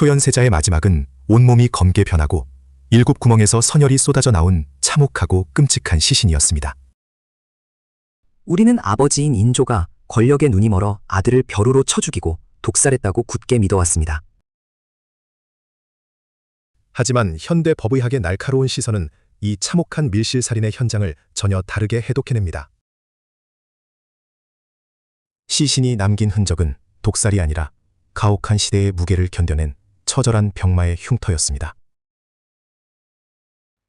소현세자의 마지막은 온몸이 검게 변하고 7구멍에서 선혈이 쏟아져 나온 참혹하고 끔찍한 시신이었습니다. 우리는 아버지인 인조가 권력에 눈이 멀어 아들을 벼루로 쳐 죽이고 독살했다고 굳게 믿어왔습니다. 하지만 현대 법의학의 날카로운 시선은 이 참혹한 밀실살인의 현장을 전혀 다르게 해독해냅니다. 시신이 남긴 흔적은 독살이 아니라 가혹한 시대의 무게를 견뎌낸 처절한 병마의 흉터였습니다.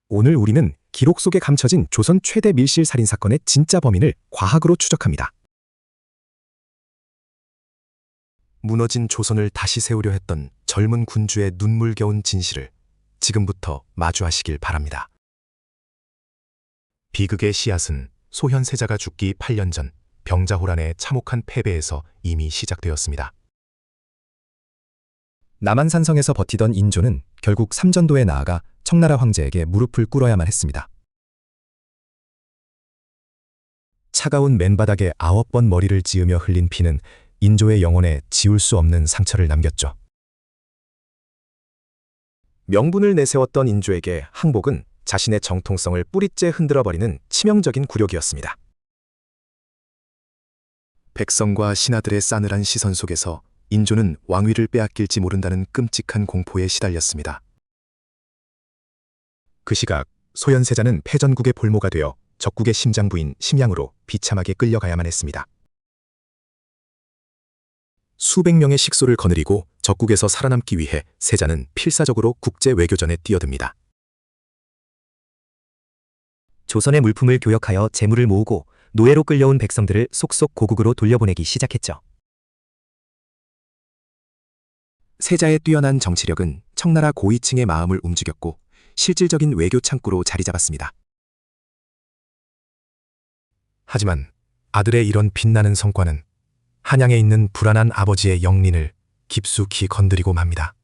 오늘 우리는 기록 속에 감춰진 조선 최대 밀실 살인 사건의 진짜 범인을 과학으로 추적합니다. 무너진 조선을 다시 세우려 했던 젊은 군주의 눈물겨운 진실을 지금부터 마주하시길 바랍니다. 비극의 씨앗은 소현세자가 죽기 8년 전 병자호란의 참혹한 패배에서 이미 시작되었습니다. 남한산성에서 버티던 인조는 결국 삼전도에 나아가 청나라 황제에게 무릎을 꿇어야만 했습니다. 차가운 맨바닥에 9번 머리를 찌으며 흘린 피는 인조의 영혼에 지울 수 없는 상처를 남겼죠. 명분을 내세웠던 인조에게 항복은 자신의 정통성을 뿌리째 흔들어버리는 치명적인 굴욕이었습니다. 백성과 신하들의 싸늘한 시선 속에서 인조는 왕위를 빼앗길지 모른다는 끔찍한 공포에 시달렸습니다. 그 시각 소현세자는 패전국의 볼모가 되어 적국의 심장부인 심양으로 비참하게 끌려가야만 했습니다. 수백 명의 식소를 거느리고 적국에서 살아남기 위해 세자는 필사적으로 국제 외교전에 뛰어듭니다. 조선의 물품을 교역하여 재물을 모으고 노예로 끌려온 백성들을 속속 고국으로 돌려보내기 시작했죠. 세자의 뛰어난 정치력은 청나라 고위층의 마음을 움직였고 실질적인 외교 창구로 자리 잡았습니다. 하지만 아들의 이런 빛나는 성과는 한양에 있는 불안한 아버지의 영린을 깊숙이 건드리고 맙니다.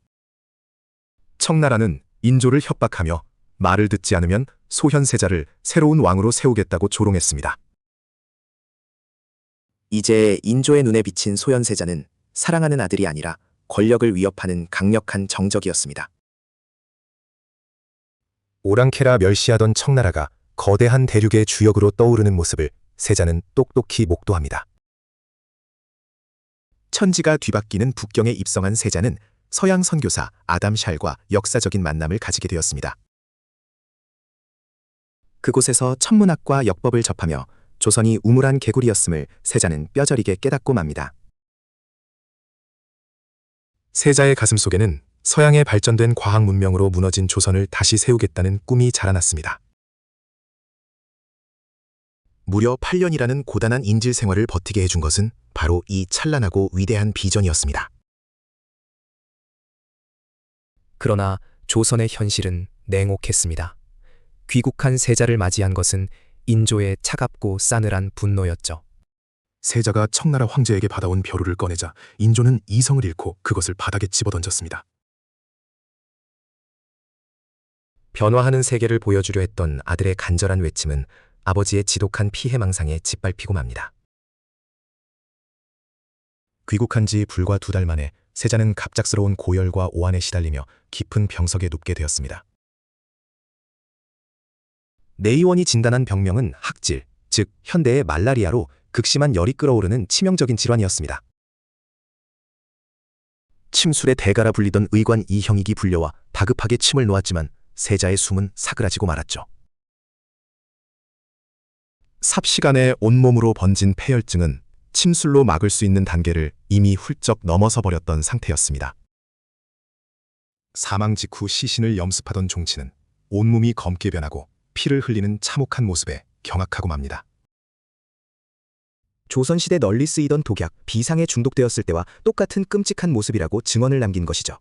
청나라는 인조를 협박하며 말을 듣지 않으면 소현세자를 새로운 왕으로 세우겠다고 조롱했습니다. 이제 인조의 눈에 비친 소현세자는 사랑하는 아들이 아니라 권력을 위협하는 강력한 정적이었습니다. 오랑캐라 멸시하던 청나라가 거대한 대륙의 주역으로 떠오르는 모습을 세자는 똑똑히 목도합니다. 천지가 뒤바뀌는 북경에 입성한 세자는 서양 선교사 아담 샬과 역사적인 만남을 가지게 되었습니다. 그곳에서 천문학과 역법을 접하며 조선이 우물한 개구리였음을 세자는 뼈저리게 깨닫고 맙니다. 세자의 가슴속에는 서양의 발전된 과학 문명으로 무너진 조선을 다시 세우겠다는 꿈이 자라났습니다. 무려 8년이라는 고단한 인질 생활을 버티게 해준 것은 바로 이 찬란하고 위대한 비전이었습니다. 그러나 조선의 현실은 냉혹했습니다. 귀국한 세자를 맞이한 것은 인조의 차갑고 싸늘한 분노였죠. 세자가 청나라 황제에게 받아온 벼루를 꺼내자 인조는 이성을 잃고 그것을 바닥에 집어던졌습니다. 변화하는 세계를 보여주려 했던 아들의 간절한 외침은 아버지의 지독한 피해망상에 짓밟히고 맙니다. 귀국한 지 불과 2달 만에 세자는 갑작스러운 고열과 오한에 시달리며 깊은 병석에 눕게 되었습니다. 내의원이 진단한 병명은 학질, 즉 현대의 말라리아로 극심한 열이 끓어오르는 치명적인 질환이었습니다. 침술의 대가라 불리던 의관 이형익이 불려와 다급하게 침을 놓았지만 세자의 숨은 사그라지고 말았죠. 삽시간에 온몸으로 번진 폐혈증은 침술로 막을 수 있는 단계를 이미 훌쩍 넘어서 버렸던 상태였습니다. 사망 직후 시신을 염습하던 종치는 온몸이 검게 변하고 피를 흘리는 참혹한 모습에 경악하고 맙니다. 조선시대 널리 쓰이던 독약, 비상에 중독되었을 때와 똑같은 끔찍한 모습이라고 증언을 남긴 것이죠.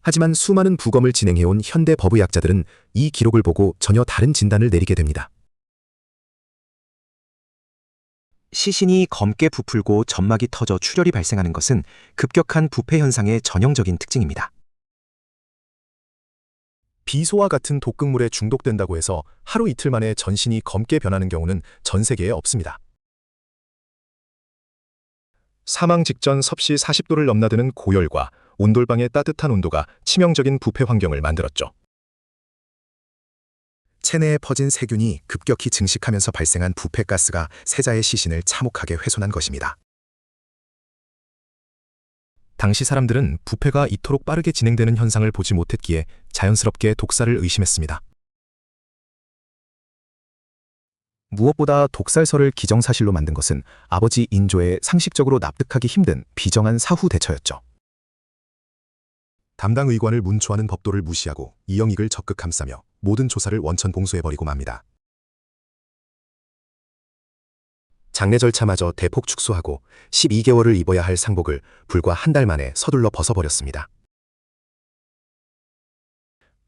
하지만 수많은 부검을 진행해온 현대 법의학자들은 이 기록을 보고 전혀 다른 진단을 내리게 됩니다. 시신이 검게 부풀고 점막이 터져 출혈이 발생하는 것은 급격한 부패 현상의 전형적인 특징입니다. 비소와 같은 독극물에 중독된다고 해서 하루 이틀 만에 전신이 검게 변하는 경우는 전 세계에 없습니다. 사망 직전 섭씨 40도를 넘나드는 고열과 온돌방의 따뜻한 온도가 치명적인 부패 환경을 만들었죠. 체내에 퍼진 세균이 급격히 증식하면서 발생한 부패가스가 세자의 시신을 참혹하게 훼손한 것입니다. 당시 사람들은 부패가 이토록 빠르게 진행되는 현상을 보지 못했기에 자연스럽게 독살을 의심했습니다. 무엇보다 독살설을 기정사실로 만든 것은 아버지 인조의 상식적으로 납득하기 힘든 비정한 사후 대처였죠. 담당 의관을 문초하는 법도를 무시하고 이영익을 적극 감싸며 모든 조사를 원천 봉쇄해버리고 맙니다. 장례 절차마저 대폭 축소하고 12개월을 입어야 할 상복을 불과 한 달 만에 서둘러 벗어버렸습니다.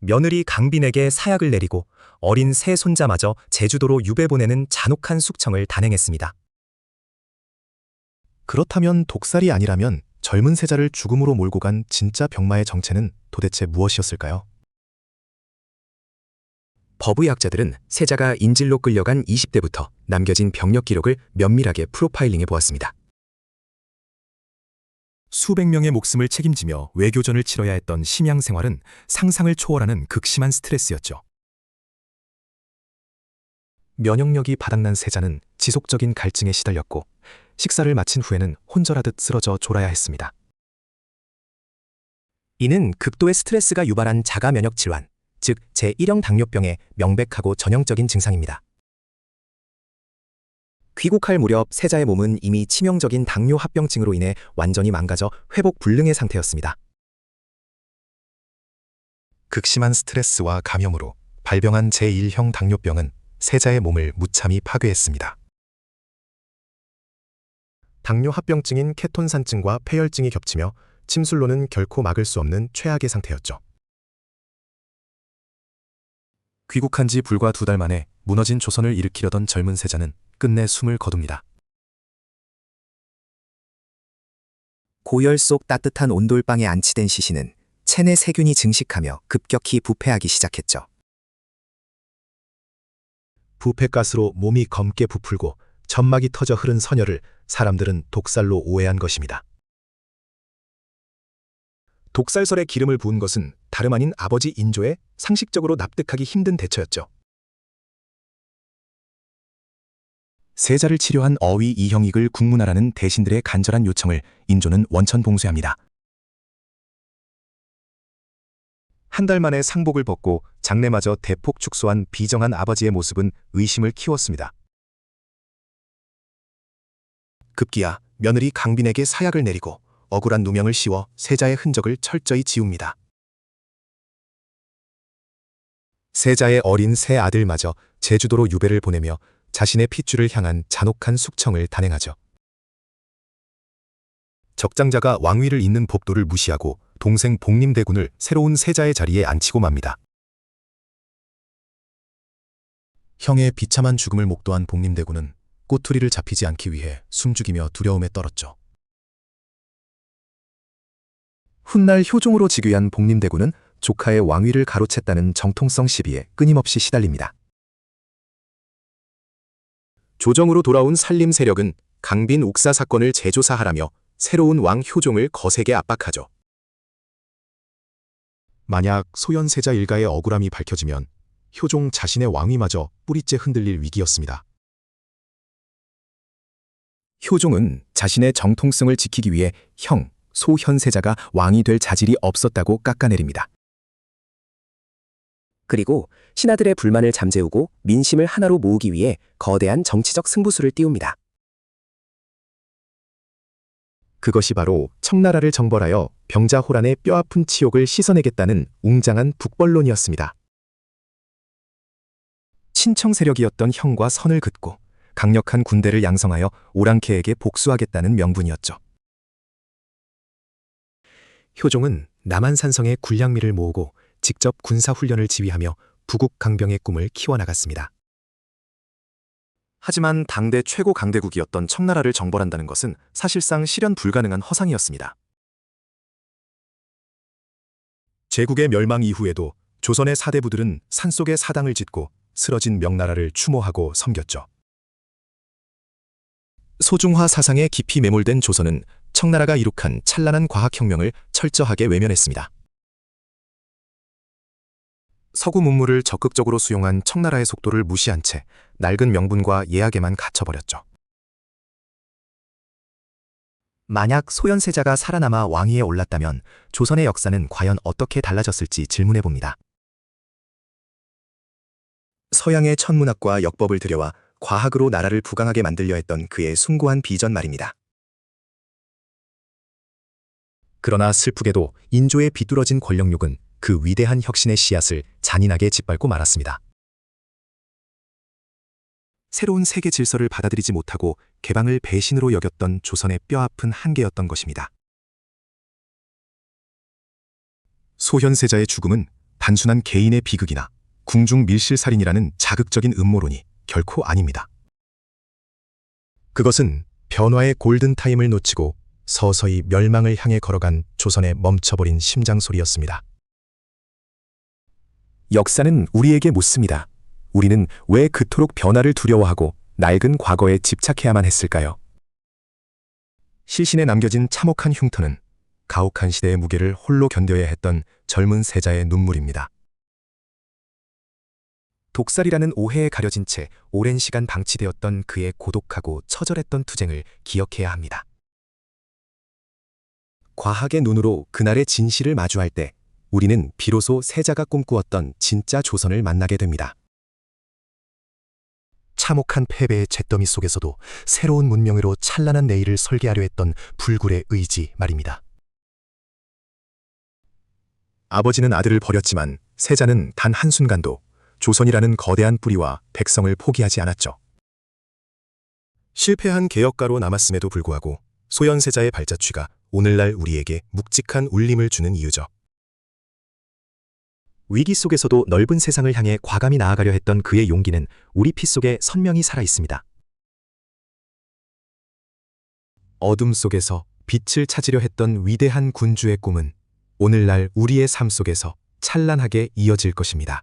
며느리 강빈에게 사약을 내리고 어린 새 손자마저 제주도로 유배 보내는 잔혹한 숙청을 단행했습니다. 그렇다면 독살이 아니라면 젊은 세자를 죽음으로 몰고 간 진짜 병마의 정체는 도대체 무엇이었을까요? 법의학자들은 세자가 인질로 끌려간 20대부터 남겨진 병력 기록을 면밀하게 프로파일링해 보았습니다. 수백 명의 목숨을 책임지며 외교전을 치러야 했던 심양 생활은 상상을 초월하는 극심한 스트레스였죠. 면역력이 바닥난 세자는 지속적인 갈증에 시달렸고 식사를 마친 후에는 혼절하듯 쓰러져 졸아야 했습니다. 이는 극도의 스트레스가 유발한 자가 면역 질환, 즉 제1형 당뇨병의 명백하고 전형적인 증상입니다. 귀국할 무렵 세자의 몸은 이미 치명적인 당뇨 합병증으로 인해 완전히 망가져 회복 불능의 상태였습니다. 극심한 스트레스와 감염으로 발병한 제1형 당뇨병은 세자의 몸을 무참히 파괴했습니다. 당뇨 합병증인 케톤산증과 폐혈증이 겹치며 침술로는 결코 막을 수 없는 최악의 상태였죠. 귀국한 지 불과 2달 만에 무너진 조선을 일으키려던 젊은 세자는 끝내 숨을 거둡니다. 고열 속 따뜻한 온돌방에 안치된 시신은 체내 세균이 증식하며 급격히 부패하기 시작했죠. 부패가스로 몸이 검게 부풀고 점막이 터져 흐른 선혈을 사람들은 독살로 오해한 것입니다. 독살설에 기름을 부은 것은 다름 아닌 아버지 인조의 상식적으로 납득하기 힘든 대처였죠. 세자를 치료한 어위 이형익을 국문하라는 대신들의 간절한 요청을 인조는 원천 봉쇄합니다. 한 달 만에 상복을 벗고 장례마저 대폭 축소한 비정한 아버지의 모습은 의심을 키웠습니다. 급기야 며느리 강빈에게 사약을 내리고 억울한 누명을 씌워 세자의 흔적을 철저히 지웁니다. 세자의 어린 새 아들마저 제주도로 유배를 보내며 자신의 핏줄을 향한 잔혹한 숙청을 단행하죠. 적장자가 왕위를 잇는 법도를 무시하고 동생 복림대군을 새로운 세자의 자리에 앉히고 맙니다. 형의 비참한 죽음을 목도한 복림대군은 꼬투리를 잡히지 않기 위해 숨죽이며 두려움에 떨었죠. 훗날 효종으로 즉위한 복림대군은 조카의 왕위를 가로챘다는 정통성 시비에 끊임없이 시달립니다. 조정으로 돌아온 산림 세력은 강빈 옥사 사건을 재조사하라며 새로운 왕 효종을 거세게 압박하죠. 만약 소현세자 일가의 억울함이 밝혀지면 효종 자신의 왕위마저 뿌리째 흔들릴 위기였습니다. 효종은 자신의 정통성을 지키기 위해 형, 소현세자가 왕이 될 자질이 없었다고 깎아내립니다. 그리고 신하들의 불만을 잠재우고 민심을 하나로 모으기 위해 거대한 정치적 승부수를 띄웁니다. 그것이 바로 청나라를 정벌하여 병자호란의 뼈아픈 치욕을 씻어내겠다는 웅장한 북벌론이었습니다. 친청 세력이었던 형과 선을 긋고 강력한 군대를 양성하여 오랑캐에게 복수하겠다는 명분이었죠. 효종은 남한산성의 군량미를 모으고 직접 군사훈련을 지휘하며 부국강병의 꿈을 키워나갔습니다. 하지만 당대 최고 강대국이었던 청나라를 정벌한다는 것은 사실상 실현 불가능한 허상이었습니다. 제국의 멸망 이후에도 조선의 사대부들은 산속에 사당을 짓고 쓰러진 명나라를 추모하고 섬겼죠. 소중화 사상에 깊이 매몰된 조선은 청나라가 이룩한 찬란한 과학혁명을 철저하게 외면했습니다. 서구 문물을 적극적으로 수용한 청나라의 속도를 무시한 채 낡은 명분과 예약에만 갇혀버렸죠. 만약 소현세자가 살아남아 왕위에 올랐다면 조선의 역사는 과연 어떻게 달라졌을지 질문해봅니다. 서양의 천문학과 역법을 들여와 과학으로 나라를 부강하게 만들려 했던 그의 숭고한 비전 말입니다. 그러나 슬프게도 인조의 비뚤어진 권력욕은 그 위대한 혁신의 씨앗을 잔인하게 짓밟고 말았습니다. 새로운 세계 질서를 받아들이지 못하고 개방을 배신으로 여겼던 조선의 뼈아픈 한계였던 것입니다. 소현세자의 죽음은 단순한 개인의 비극이나 궁중 밀실살인이라는 자극적인 음모론이 결코 아닙니다. 그것은 변화의 골든타임을 놓치고 서서히 멸망을 향해 걸어간 조선의 멈춰버린 심장소리였습니다. 역사는 우리에게 묻습니다. 우리는 왜 그토록 변화를 두려워하고 낡은 과거에 집착해야만 했을까요? 실신에 남겨진 참혹한 흉터는 가혹한 시대의 무게를 홀로 견뎌야 했던 젊은 세자의 눈물입니다. 독살이라는 오해에 가려진 채 오랜 시간 방치되었던 그의 고독하고 처절했던 투쟁을 기억해야 합니다. 과학의 눈으로 그날의 진실을 마주할 때 우리는 비로소 세자가 꿈꾸었던 진짜 조선을 만나게 됩니다. 참혹한 패배의 잿더미 속에서도 새로운 문명으로 찬란한 내일을 설계하려 했던 불굴의 의지 말입니다. 아버지는 아들을 버렸지만 세자는 단 한순간도 조선이라는 거대한 뿌리와 백성을 포기하지 않았죠. 실패한 개혁가로 남았음에도 불구하고 소현세자의 발자취가 오늘날 우리에게 묵직한 울림을 주는 이유죠. 위기 속에서도 넓은 세상을 향해 과감히 나아가려 했던 그의 용기는 우리 피 속에 선명히 살아 있습니다. 어둠 속에서 빛을 찾으려 했던 위대한 군주의 꿈은 오늘날 우리의 삶 속에서 찬란하게 이어질 것입니다.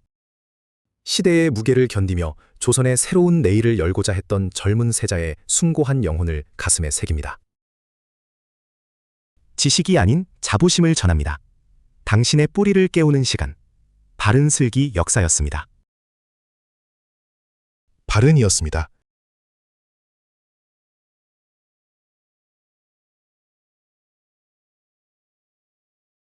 시대의 무게를 견디며 조선의 새로운 내일을 열고자 했던 젊은 세자의 숭고한 영혼을 가슴에 새깁니다. 지식이 아닌 자부심을 전합니다. 당신의 뿌리를 깨우는 시간. 바른 슬기 역사였습니다. 바른이었습니다.